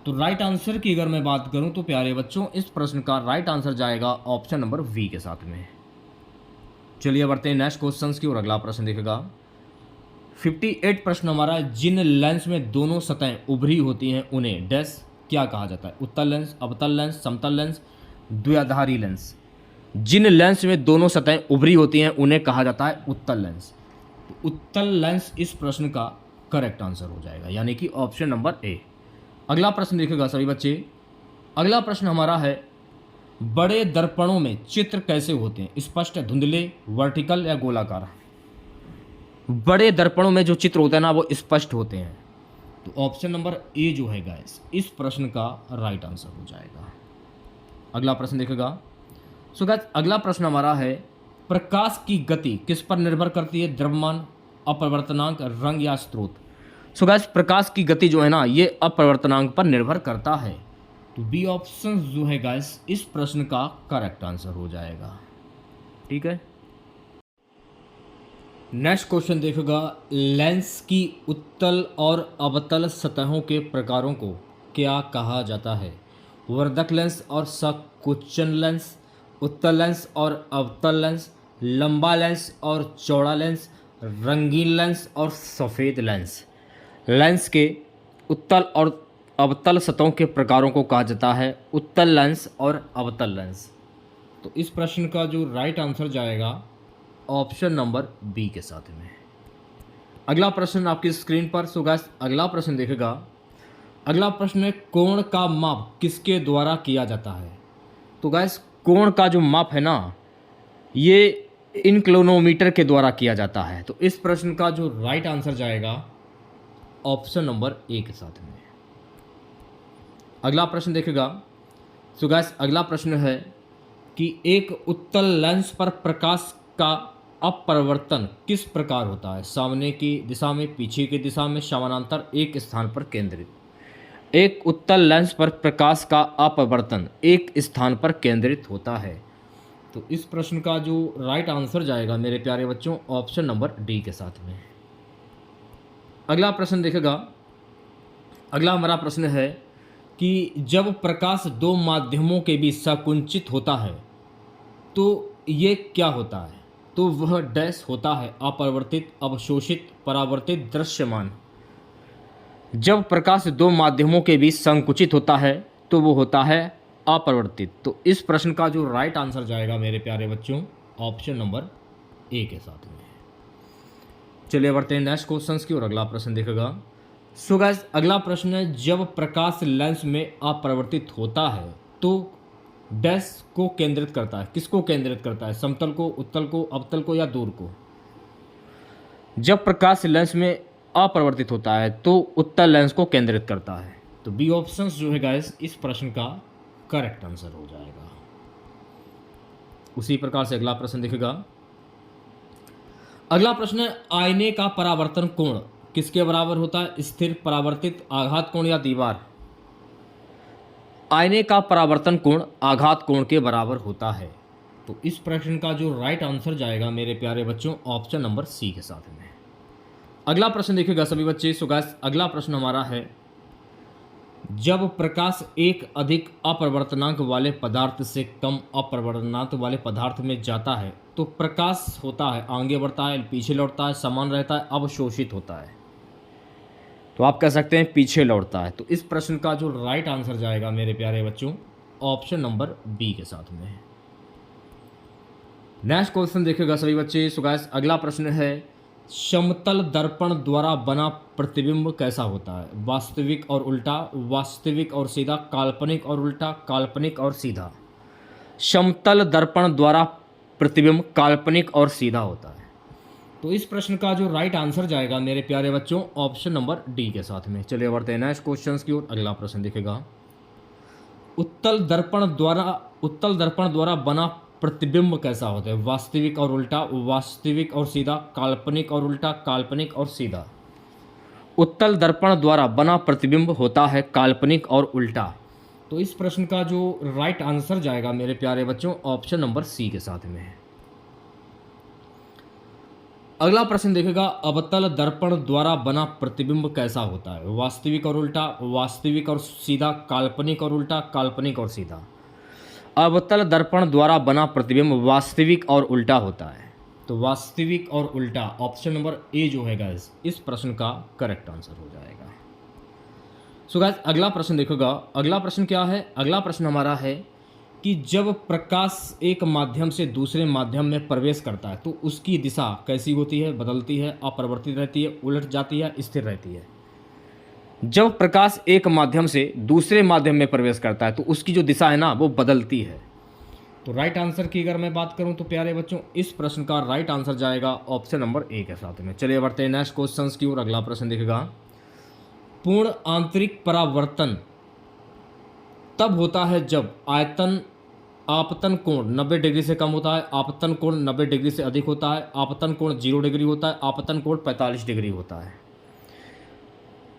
तो राइट आंसर की अगर मैं बात करूं तो प्यारे बच्चों इस प्रश्न का राइट आंसर जाएगा ऑप्शन नंबर वी के साथ में। चलिए बढ़ते हैं नेक्स्ट क्वेश्चन की और अगला प्रश्न देखेगा 58 प्रश्न हमारा है जिन लेंस में दोनों सतहें उभरी होती हैं उन्हें डैश क्या कहा जाता है। उत्तल लेंस, अवतल लेंस, समतल लेंस, द्विआधारी लेंस। जिन लेंस में दोनों सतहें उभरी होती हैं उन्हें कहा जाता है उत्तल लेंस। तो उत्तल लेंस इस प्रश्न का करेक्ट आंसर हो जाएगा यानी कि ऑप्शन नंबर ए। अगला प्रश्न देखिएगा सभी बच्चे। अगला प्रश्न हमारा है बड़े दर्पणों में चित्र कैसे होते हैं। स्पष्ट, धुंधले, वर्टिकल या गोलाकार। बड़े दर्पणों में जो चित्र होता है ना वो स्पष्ट होते हैं। तो ऑप्शन नंबर ए जो है गाइस इस प्रश्न का राइट आंसर हो जाएगा। अगला प्रश्न देखेगा। सो गाइस अगला प्रश्न हमारा है प्रकाश की गति किस पर निर्भर करती है। द्रव्यमान, अपवर्तनांक, रंग या स्रोत। सो गाइस प्रकाश की गति जो है ना ये अपवर्तनांक पर निर्भर करता है। तो बी ऑप्शन जो है गाइस इस प्रश्न का करेक्ट आंसर हो जाएगा। ठीक है, नेक्स्ट क्वेश्चन देखेगा लेंस की उत्तल और अवतल सतहों के प्रकारों को क्या कहा जाता है। वर्धक लेंस और संकुचन लेंस, उत्तल लेंस और अवतल लेंस, लंबा लेंस और चौड़ा लेंस, रंगीन लेंस और सफ़ेद लेंस। लेंस के उत्तल और अवतल सतहों के प्रकारों को कहा जाता है उत्तल लेंस और अवतल लेंस। तो इस प्रश्न का जो राइट आंसर जाएगा ऑप्शन नंबर बी के साथ में। अगला प्रश्न आपकी स्क्रीन पर। सो गाइस अगला प्रश्न देखेगा। अगला प्रश्न है कोण का माप किसके द्वारा किया जाता है। तो गाइस कोण का जो माप है ना ये इंक्लिनोमीटर के द्वारा किया जाता है। तो इस प्रश्न का जो राइट आंसर जाएगा ऑप्शन नंबर ए के साथ में। अगला प्रश्न देखेगा। सो गाइस अगला प्रश्न है कि एक उत्तल लेंस पर प्रकाश का अपवर्तन किस प्रकार होता है। सामने की दिशा में, पीछे की दिशा में, समानांतर, एक स्थान पर केंद्रित। एक उत्तल लेंस पर प्रकाश का अपवर्तन एक स्थान पर केंद्रित होता है। तो इस प्रश्न का जो राइट आंसर जाएगा मेरे प्यारे बच्चों ऑप्शन नंबर डी के साथ में। अगला प्रश्न देखेगा। अगला हमारा प्रश्न है कि जब प्रकाश दो माध्यमों के बीच संकुचित होता है तो ये क्या होता है? तो वह डैश होता है अपरिवर्तित, अवशोषित, परावर्तित, दृश्यमान। जब प्रकाश दो माध्यमों के बीच संकुचित होता है तो वो होता है अपरिवर्तित। तो इस प्रश्न का जो राइट आंसर जाएगा मेरे प्यारे बच्चों, ऑप्शन नंबर ए के साथ में। चलिए बढ़ते हैं नेक्स्ट क्वेश्चन की और अगला प्रश्न देखेगा। सो गाइस, अगला प्रश्न है, जब प्रकाश लेंस में अपरिवर्तित होता है तो डैश को केंद्रित करता है। किसको केंद्रित करता है? समतल को, उत्तल को, अवतल को या दूर को? जब प्रकाश लेंस में अपरिवर्तित होता है तो उत्तल लेंस को केंद्रित करता है। तो बी ऑप्शन जो है गाइस इस प्रश्न का करेक्ट आंसर हो जाएगा। उसी प्रकार से अगला प्रश्न देखेगा। अगला प्रश्न है, आईने का परावर्तन कोण किसके बराबर होता है? स्थिर, परावर्तित, आघात कोण या दीवार? आईने का परावर्तन कोण आघात कोण के बराबर होता है। तो इस प्रश्न का जो राइट आंसर जाएगा मेरे प्यारे बच्चों, ऑप्शन नंबर सी के साथ में। अगला प्रश्न देखिएगा सभी बच्चे। सो गाइस, अगला प्रश्न हमारा है, जब प्रकाश एक अधिक अपरिवर्तनांक वाले पदार्थ से कम अपरिवर्तनांक वाले पदार्थ में जाता है तो प्रकाश होता है आगे बढ़ता है, पीछे लौटता है, समान रहता है, अवशोषित होता है। तो आप कह सकते हैं पीछे लौटता है। तो इस प्रश्न का जो राइट आंसर जाएगा मेरे प्यारे बच्चों, ऑप्शन नंबर बी के साथ में। नेक्स्ट क्वेश्चन देखिएगा सभी बच्चे। सो गाइस, अगला प्रश्न है, समतल दर्पण द्वारा बना प्रतिबिंब कैसा होता है? वास्तविक और उल्टा, वास्तविक और सीधा, काल्पनिक और उल्टा, काल्पनिक और सीधा। समतल दर्पण द्वारा प्रतिबिंब काल्पनिक और सीधा होता है। तो इस प्रश्न का जो राइट आंसर जाएगा मेरे प्यारे बच्चों, ऑप्शन नंबर डी के साथ में। चलिए बढ़ते हैं नेक्स्ट क्वेश्चन की ओर। अगला प्रश्न दिखेगा, उत्तल दर्पण द्वारा बना प्रतिबिंब कैसा होता है? वास्तविक और उल्टा, वास्तविक और सीधा, काल्पनिक और उल्टा, काल्पनिक और सीधा। उत्तल दर्पण द्वारा बना प्रतिबिंब होता है काल्पनिक और उल्टा। तो इस प्रश्न का जो राइट आंसर जाएगा मेरे प्यारे बच्चों, ऑप्शन नंबर सी के साथ में है। अगला प्रश्न देखेगा, अवतल दर्पण द्वारा बना प्रतिबिंब कैसा होता है? वास्तविक और उल्टा, वास्तविक और सीधा, काल्पनिक और उल्टा, काल्पनिक और सीधा। अवतल दर्पण द्वारा बना प्रतिबिंब वास्तविक और उल्टा होता है। तो वास्तविक और उल्टा, ऑप्शन नंबर ए जो है गाइस इस प्रश्न का करेक्ट आंसर हो जाएगा। सो गाइस, अगला प्रश्न देखोगा। अगला प्रश्न क्या है? अगला प्रश्न हमारा है कि जब प्रकाश एक माध्यम से दूसरे माध्यम में प्रवेश करता है तो उसकी दिशा कैसी होती है? बदलती है, अपरिवर्तित रहती है, उलट जाती है, स्थिर रहती है? जब प्रकाश एक माध्यम से दूसरे माध्यम में प्रवेश करता है तो उसकी जो दिशा है ना वो बदलती है। तो राइट आंसर की अगर मैं बात करूं तो प्यारे बच्चों, इस प्रश्न का राइट आंसर जाएगा ऑप्शन नंबर ए के साथ में। चलिए बढ़ते हैं नेक्स्ट क्वेश्चन की ओर। अगला प्रश्न देखेगा, पूर्ण आंतरिक परावर्तन तब होता है जब आपतन कोण 90 डिग्री से कम होता है, आपतन कोण 90 डिग्री से अधिक होता है, आपतन कोण 0 डिग्री होता है, आपतन कोण 45 डिग्री होता है।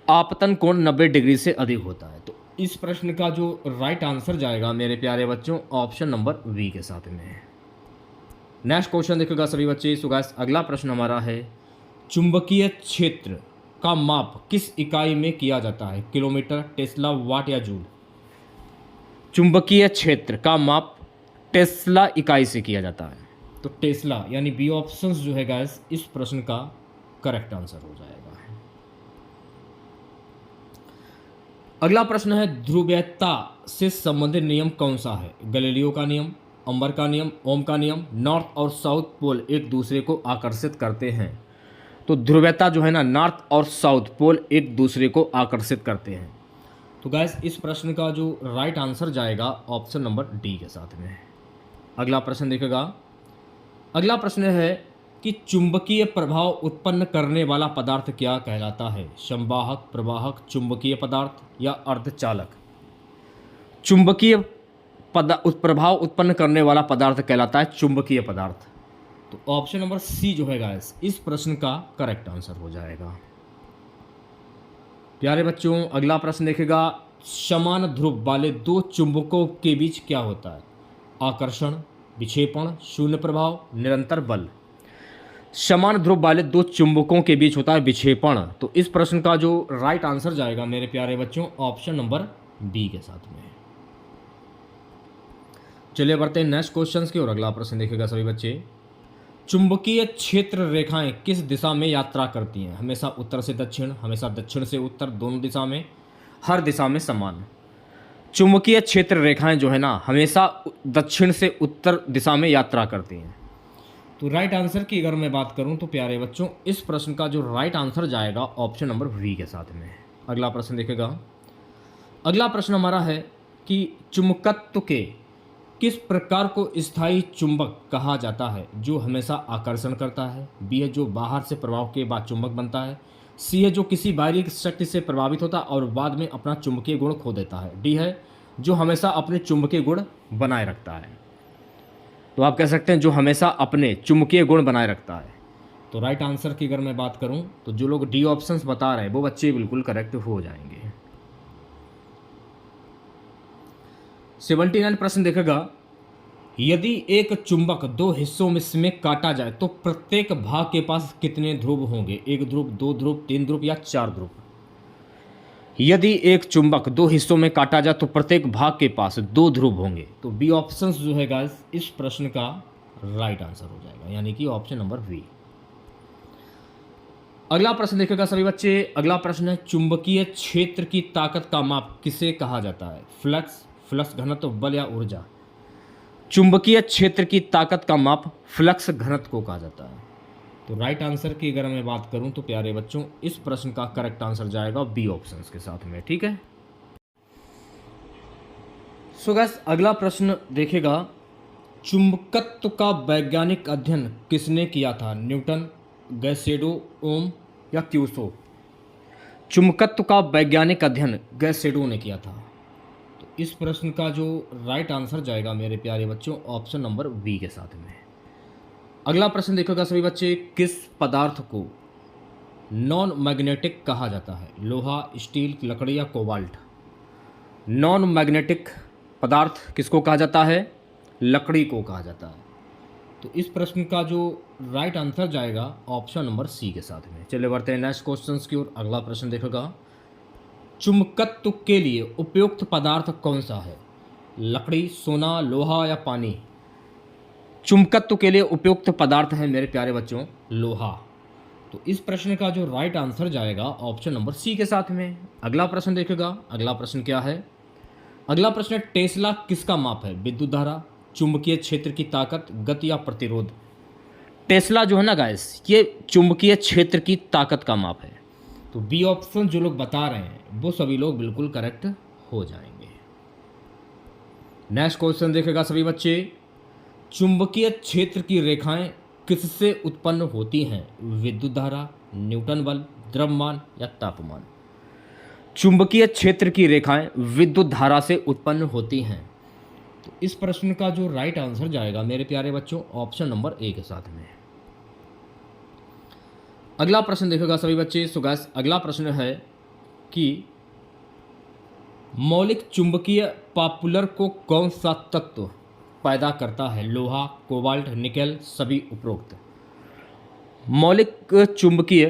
आपतन कोण 90 डिग्री से अधिक होता है। तो इस प्रश्न का जो राइट आंसर जाएगा मेरे प्यारे बच्चों, ऑप्शन नंबर बी के साथ में है। नेक्स्ट क्वेश्चन देखिएगा सभी बच्चे। सो गाइस, अगला प्रश्न हमारा है, चुंबकीय क्षेत्र का माप किस इकाई में किया जाता है? किलोमीटर, टेस्ला, वाट या जूल? चुंबकीय क्षेत्र का माप टेस्ला इकाई से किया जाता है। तो टेस्ला यानी बी ऑप्शन जो है गाइस इस प्रश्न का करेक्ट आंसर हो जाएगा। अगला प्रश्न है, ध्रुवीयता से संबंधित नियम कौन सा है? गैलीलियो का नियम, अंबर का नियम, ओम का नियम। नॉर्थ और साउथ पोल एक दूसरे को आकर्षित करते हैं। तो ध्रुवीयता जो है ना, नॉर्थ और साउथ पोल एक दूसरे को आकर्षित करते हैं। तो गाइस इस प्रश्न का जो राइट आंसर जाएगा ऑप्शन नंबर डी के साथ में है। अगला प्रश्न देखेगा। अगला प्रश्न है कि चुंबकीय प्रभाव उत्पन्न करने वाला पदार्थ क्या कहलाता है? संवाहक, प्रवाहक, चुंबकीय पदार्थ या अर्धचालक? चुंबकीय प्रभाव उत्पन्न करने वाला पदार्थ कहलाता है चुंबकीय पदार्थ। तो ऑप्शन नंबर सी जो है गाइस इस प्रश्न का करेक्ट आंसर हो जाएगा। प्यारे बच्चों, अगला प्रश्न देखेगा, समान ध्रुव वाले दो चुंबकों के बीच क्या होता है? आकर्षण, विक्षेपण, शून्य प्रभाव, निरंतर बल। समान ध्रुव वाले दो चुंबकों के बीच होता है विक्षेपण। तो इस प्रश्न का जो राइट आंसर जाएगा मेरे प्यारे बच्चों, ऑप्शन नंबर बी के साथ में। चलिए बढ़ते हैं नेक्स्ट क्वेश्चन की और अगला प्रश्न देखिएगा सभी बच्चे। चुंबकीय क्षेत्र रेखाएं किस दिशा में यात्रा करती हैं? हमेशा उत्तर से दक्षिण, हमेशा दक्षिण से उत्तर, दोनों दिशा में, हर दिशा में समान। चुंबकीय क्षेत्र रेखाएं जो है ना हमेशा दक्षिण से उत्तर दिशा में यात्रा करती हैं। तो राइट आंसर की अगर मैं बात करूं तो प्यारे बच्चों इस प्रश्न का जो राइट आंसर जाएगा ऑप्शन नंबर वी के साथ में। अगला प्रश्न देखेगा। अगला प्रश्न हमारा है कि चुंबकत्व के किस प्रकार को स्थायी चुंबक कहा जाता है जो हमेशा आकर्षण करता है? बी है जो बाहर से प्रभाव के बाद चुंबक बनता है। सी है जो किसी बाहरी शक्ति से प्रभावित होता है और बाद में अपना चुंबकीय गुण खो देता है। डी है जो हमेशा अपने चुंबकीय गुण बनाए रखता है। तो आप कह सकते हैं जो हमेशा अपने चुंबकीय गुण बनाए रखता है। तो राइट आंसर की अगर मैं बात करूं तो जो लोग डी ऑप्शंस बता रहे हैं वो बच्चे बिल्कुल करेक्ट हो जाएंगे। 79 प्रश्न देखेगा। यदि एक चुंबक दो हिस्सों में काटा जाए तो प्रत्येक भाग के पास कितने ध्रुव होंगे? एक ध्रुव, दो ध्रुव, तीन ध्रुव या चार ध्रुव? यदि एक चुंबक दो हिस्सों में काटा जाए तो प्रत्येक भाग के पास दो ध्रुव होंगे। तो बी ऑप्शन जो है गाइस इस प्रश्न का राइट आंसर हो जाएगा, यानी कि ऑप्शन नंबर बी। अगला प्रश्न देखेगा सभी बच्चे। अगला प्रश्न है चुंबकीय क्षेत्र की ताकत का माप किसे कहा जाता है? फ्लक्स, फ्लक्स घनत्व, बल या ऊर्जा? चुंबकीय क्षेत्र की ताकत का माप फ्लक्स घनत्व को कहा जाता है। तो राइट आंसर की अगर मैं बात करूं तो प्यारे बच्चों इस प्रश्न का करेक्ट आंसर जाएगा बी ऑप्शंस के साथ में। ठीक है। सो गाइस अगला प्रश्न देखेगा। चुंबकत्व का वैज्ञानिक अध्ययन किसने किया था? न्यूटन, गैसेडो, ओम या क्यूसो? चुंबकत्व का वैज्ञानिक अध्ययन गैसेडो ने किया था। तो इस प्रश्न का जो राइट आंसर जाएगा मेरे प्यारे बच्चों ऑप्शन नंबर बी के साथ में। अगला प्रश्न देखोगा सभी बच्चे। किस पदार्थ को नॉन मैग्नेटिक कहा जाता है? लोहा, स्टील, लकड़ी या कोबाल्ट? नॉन मैग्नेटिक पदार्थ किसको कहा जाता है? लकड़ी को कहा जाता है। तो इस प्रश्न का जो राइट आंसर जाएगा ऑप्शन नंबर सी के साथ में। चलिए बढ़ते हैं नेक्स्ट क्वेश्चन की ओर। अगला प्रश्न देखोगा। चुंबकत्व के लिए उपयुक्त पदार्थ कौन सा है? लकड़ी, सोना, लोहा या पानी? चुंबकत्व के लिए उपयुक्त पदार्थ है मेरे प्यारे बच्चों लोहा। तो इस प्रश्न का जो राइट आंसर जाएगा ऑप्शन नंबर सी के साथ में। अगला प्रश्न देखेगा। अगला प्रश्न क्या है? अगला प्रश्न टेस्ला किसका माप है? विद्युत धारा, चुंबकीय क्षेत्र की ताकत, गति या प्रतिरोध? टेस्ला जो है ना गाइस ये चुंबकीय क्षेत्र की ताकत का माप है। तो बी ऑप्शन जो लोग बता रहे हैं वो सभी लोग बिल्कुल करेक्ट हो जाएंगे। नेक्स्ट क्वेश्चन देखेगा सभी बच्चे। चुंबकीय क्षेत्र की रेखाएं किससे उत्पन्न होती हैं? विद्युत धारा, न्यूटन बल, द्रव्यमान या तापमान? चुंबकीय क्षेत्र की रेखाएं विद्युत धारा से उत्पन्न होती हैं। तो इस प्रश्न का जो राइट आंसर जाएगा मेरे प्यारे बच्चों ऑप्शन नंबर ए के साथ में। अगला प्रश्न देखोगा सभी बच्चे। सो गाइस अगला प्रश्न है कि मौलिक चुंबकीय पॉपुलर को कौन सा तत्व पैदा करता है? लोहा, कोबाल्ट, निकेल, सभी उपरोक्त? मौलिक चुंबकीय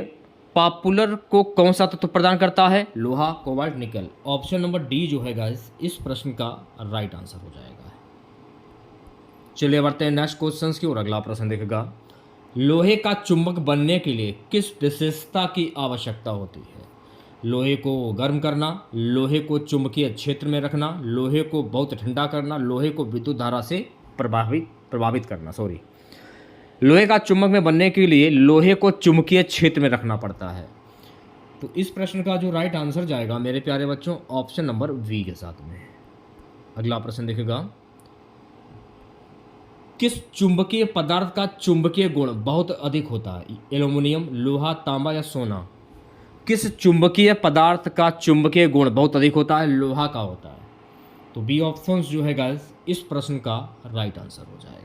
पॉपुलर को कौन सा तत्व प्रदान करता है? लोहा, cobalt, nickel? Option number D जो है गाइस इस प्रश्न का राइट आंसर हो जाएगा। चलिए बढ़ते हैं नेक्स्ट क्वेश्चन की और अगला प्रश्न देखेगा। लोहे का चुंबक बनने के लिए किस विशेषता की आवश्यकता होती है? लोहे को गर्म करना, लोहे को चुंबकीय क्षेत्र में रखना, लोहे को बहुत ठंडा करना, लोहे को विद्युत धारा से प्रभावित करना। लोहे का चुंबक में बनने के लिए लोहे को चुंबकीय क्षेत्र में रखना पड़ता है। तो इस प्रश्न का जो राइट आंसर जाएगा मेरे प्यारे बच्चों ऑप्शन नंबर वी के साथ में। अगला प्रश्न देखेगा। किस चुंबकीय पदार्थ का चुंबकीय गुण बहुत अधिक होता है? एल्युमिनियम, लोहा, तांबा या सोना? किस चुंबकीय पदार्थ का चुंबकीय गुण बहुत अधिक होता है? लोहा का होता है। तो बी ऑप्शन जो है गाइस इस प्रश्न का राइट आंसर हो जाएगा।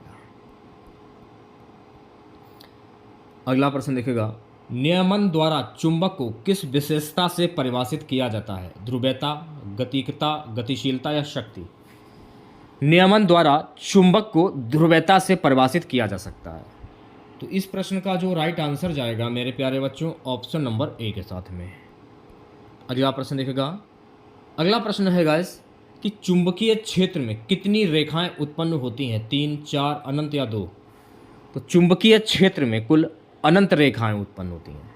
अगला प्रश्न देखेगा। नियमन द्वारा चुंबक को किस विशेषता से परिभाषित किया जाता है? ध्रुवीयता, गतिकता, गतिशीलता या शक्ति? नियमन द्वारा चुंबक को ध्रुवीयता से परिभाषित किया जा सकता है। तो इस प्रश्न का जो राइट आंसर जाएगा मेरे प्यारे बच्चों ऑप्शन नंबर ए के साथ में। अगला प्रश्न देखेगा। अगला प्रश्न है गाइस कि चुंबकीय क्षेत्र में कितनी रेखाएं उत्पन्न होती हैं, 3, 4, अनंत या 2। तो चुंबकीय क्षेत्र में कुल अनंत रेखाएं उत्पन्न होती हैं।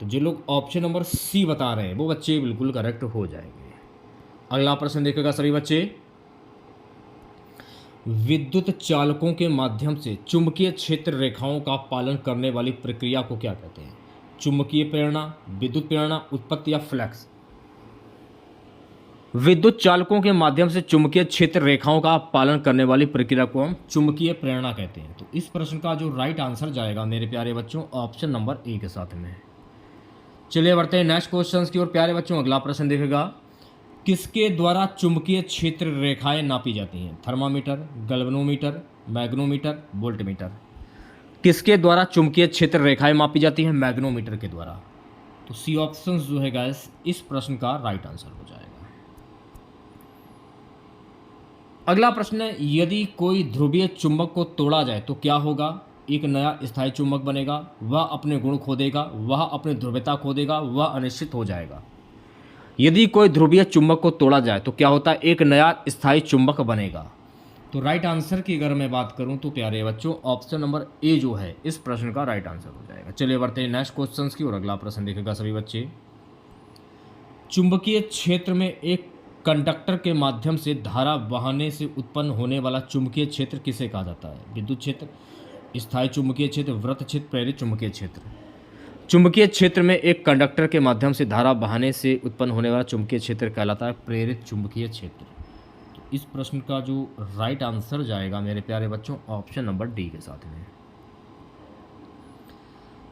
तो जो लोग ऑप्शन नंबर सी बता रहे हैं वो बच्चे बिल्कुल करेक्ट हो जाएंगे। अगला प्रश्न देखेगा सभी बच्चे, विद्युत चालकों के माध्यम से चुंबकीय क्षेत्र रेखाओं का पालन करने वाली प्रक्रिया को क्या कहते हैं? चुंबकीय प्रेरणा, विद्युत प्रेरणा, उत्पत्ति या फ्लक्स। विद्युत चालकों के माध्यम से चुंबकीय क्षेत्र रेखाओं का पालन करने वाली प्रक्रिया को हम चुंबकीय प्रेरणा कहते हैं। तो इस प्रश्न का जो राइट आंसर जाएगा मेरे प्यारे बच्चों ऑप्शन नंबर ए के साथ में। चलिए बढ़ते हैं नेक्स्ट क्वेश्चन की ओर प्यारे बच्चों। अगला प्रश्न देखेगा, किसके द्वारा चुंबकीय क्षेत्र रेखाएं नापी जाती हैं? Thermometer, galvanometer, मैग्नोमीटर, voltmeter. किसके द्वारा चुंबकीय क्षेत्र रेखाएं मापी जाती हैं? मैग्नोमीटर के द्वारा। तो सी ऑप्शन जो है गाइस इस प्रश्न का राइट आंसर हो जाएगा। अगला प्रश्न है, यदि कोई ध्रुवीय चुंबक को तोड़ा जाए तो क्या होगा? एक नया स्थायी चुंबक बनेगा, वह अपने गुण खो देगा, वह अपनी ध्रुवीयता खो देगा, वह अनिश्चित हो जाएगा। यदि कोई ध्रुवीय चुंबक को तोड़ा जाए तो क्या होता है? एक नया स्थायी चुंबक बनेगा। तो राइट आंसर की अगर मैं बात करूं तो प्यारे बच्चों ऑप्शन नंबर ए जो है इस प्रश्न का राइट आंसर हो जाएगा। चलिए बढ़ते हैं नेक्स्ट क्वेश्चन की और अगला प्रश्न देखेगा सभी बच्चे, चुंबकीय क्षेत्र में एक कंडक्टर के माध्यम से धारा बहाने से उत्पन्न होने वाला चुंबकीय क्षेत्र किसे कहा जाता है? विद्युत क्षेत्र, स्थायी चुंबकीय क्षेत्र, वृत्त क्षेत्र, प्रेरित चुंबकीय क्षेत्र। चुंबकीय क्षेत्र में एक कंडक्टर के माध्यम से धारा बहाने से उत्पन्न होने वाला चुंबकीय क्षेत्र कहलाता है प्रेरित चुंबकीय क्षेत्र। तो इस प्रश्न का जो राइट आंसर जाएगा मेरे प्यारे बच्चों ऑप्शन नंबर डी के साथ में।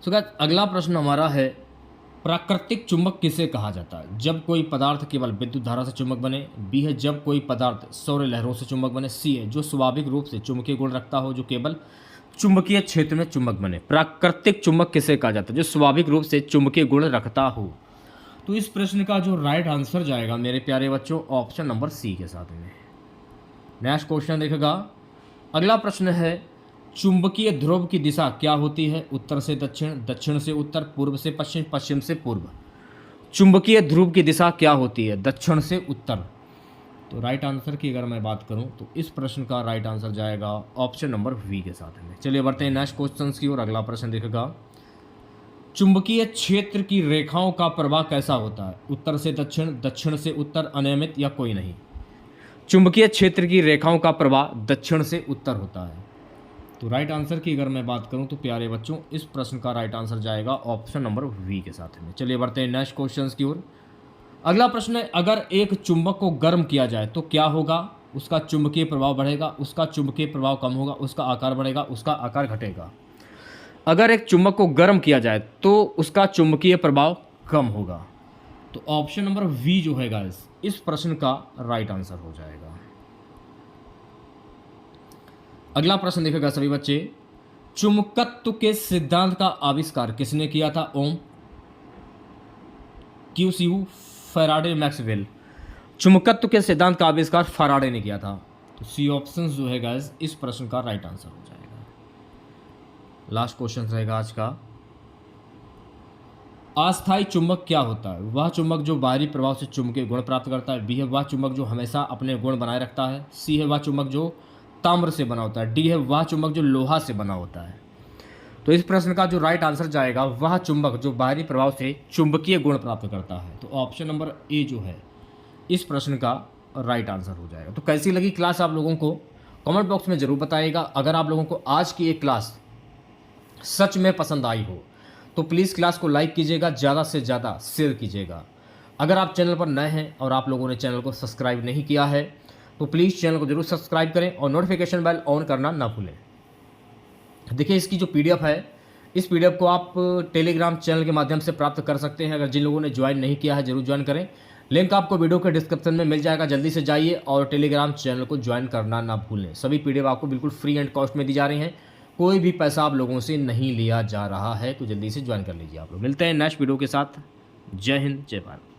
सो गाइस अगला प्रश्न हमारा है, प्राकृतिक चुंबक किसे कहा जाता है? जब कोई पदार्थ केवल विद्युत धारा से चुंबक बने, बी है जब कोई पदार्थ सौर लहरों से चुंबक बने, सी है जो स्वाभाविक रूप से चुंबकीय गुण रखता हो जो केवल चुंबकीय क्षेत्र में चुंबक बने। प्राकृतिक चुंबक किसे कहा जाता है? जो स्वाभाविक रूप से चुंबकीय गुण रखता हो। तो इस प्रश्न का जो राइट आंसर जाएगा मेरे प्यारे बच्चों ऑप्शन नंबर सी के साथ में। नेक्स्ट क्वेश्चन देखेगा, अगला प्रश्न है, चुंबकीय ध्रुव की दिशा क्या होती है? उत्तर से दक्षिण, दक्षिण से उत्तर, पूर्व से पश्चिम, पश्चिम से पूर्व। चुंबकीय ध्रुव की दिशा क्या होती है? दक्षिण से उत्तर। तो राइट आंसर की अगर मैं बात करूं तो इस प्रश्न का राइट आंसर जाएगा ऑप्शन नंबर वी के साथ में। चलिए बढ़ते हैं नेक्स्ट क्वेश्चन की और अगला प्रश्न देखेगा, चुंबकीय क्षेत्र की रेखाओं का प्रवाह कैसा होता है? उत्तर से दक्षिण, दक्षिण से उत्तर, अनियमित या कोई नहीं। चुंबकीय क्षेत्र की रेखाओं का प्रवाह दक्षिण से उत्तर होता है। तो राइट आंसर की अगर मैं बात करूं तो प्यारे बच्चों इस प्रश्न का राइट आंसर जाएगा ऑप्शन नंबर वी के साथ में। चलिए बढ़ते हैं नेक्स्ट क्वेश्चन की ओर। अगला प्रश्न है, अगर एक चुंबक को गर्म किया जाए तो क्या होगा? उसका चुंबकीय प्रभाव बढ़ेगा, उसका चुंबकीय प्रभाव कम होगा, उसका आकार बढ़ेगा, उसका आकार घटेगा। अगर एक चुंबक को गर्म किया जाए तो उसका चुंबकीय प्रभाव कम होगा। तो ऑप्शन नंबर वी जो है गाइस इस प्रश्न का राइट आंसर हो जाएगा। अगला प्रश्न देखेगा सभी बच्चे, चुंबकत्व के सिद्धांत का आविष्कार किसने किया था? ओम, क्यूसीयू, फैराडे, मैक्सवेल। चुंबकत्व के सिद्धांत का आविष्कार फैराडे ने किया था। तो सी ऑप्शन जो है गाइस इस प्रश्न का राइट आंसर हो जाएगा। लास्ट क्वेश्चन रहेगा आज का, अस्थायी चुंबक क्या होता है? वह चुंबक जो बाहरी प्रभाव से चुंबकीय गुण प्राप्त करता है, बी है वह चुंबक जो हमेशा अपने गुण बनाए रखता है, सी है वह चुंबक जो ताम्र से बना होता है, डी है वह चुंबक जो लोहा से बना होता है। तो इस प्रश्न का जो राइट आंसर जाएगा वह चुंबक जो बाहरी प्रभाव से चुंबकीय गुण प्राप्त करता है। तो ऑप्शन नंबर ए जो है इस प्रश्न का राइट आंसर हो जाएगा। तो कैसी लगी क्लास आप लोगों को कमेंट बॉक्स में ज़रूर बताइएगा। अगर आप लोगों को आज की एक क्लास सच में पसंद आई हो तो प्लीज़ क्लास को लाइक कीजिएगा, ज़्यादा से ज़्यादा शेयर कीजिएगा। अगर आप चैनल पर नए हैं और आप लोगों ने चैनल को सब्सक्राइब नहीं किया है तो प्लीज़ चैनल को जरूर सब्सक्राइब करें और नोटिफिकेशन बेल ऑन करना ना भूलें। देखिए इसकी जो पीडीएफ है इस पीडीएफ को आप टेलीग्राम चैनल के माध्यम से प्राप्त कर सकते हैं। अगर जिन लोगों ने ज्वाइन नहीं किया है जरूर ज्वाइन करें, लिंक आपको वीडियो के डिस्क्रिप्शन में मिल जाएगा। जल्दी से जाइए और टेलीग्राम चैनल को ज्वाइन करना ना भूलें। सभी पीडीएफ आपको बिल्कुल फ्री एंड कॉस्ट में दी जा रही हैं, कोई भी पैसा आप लोगों से नहीं लिया जा रहा है। तो जल्दी से ज्वाइन कर लीजिए। आप लोग मिलते हैं नेक्स्ट वीडियो के साथ। जय हिंद, जय भारत।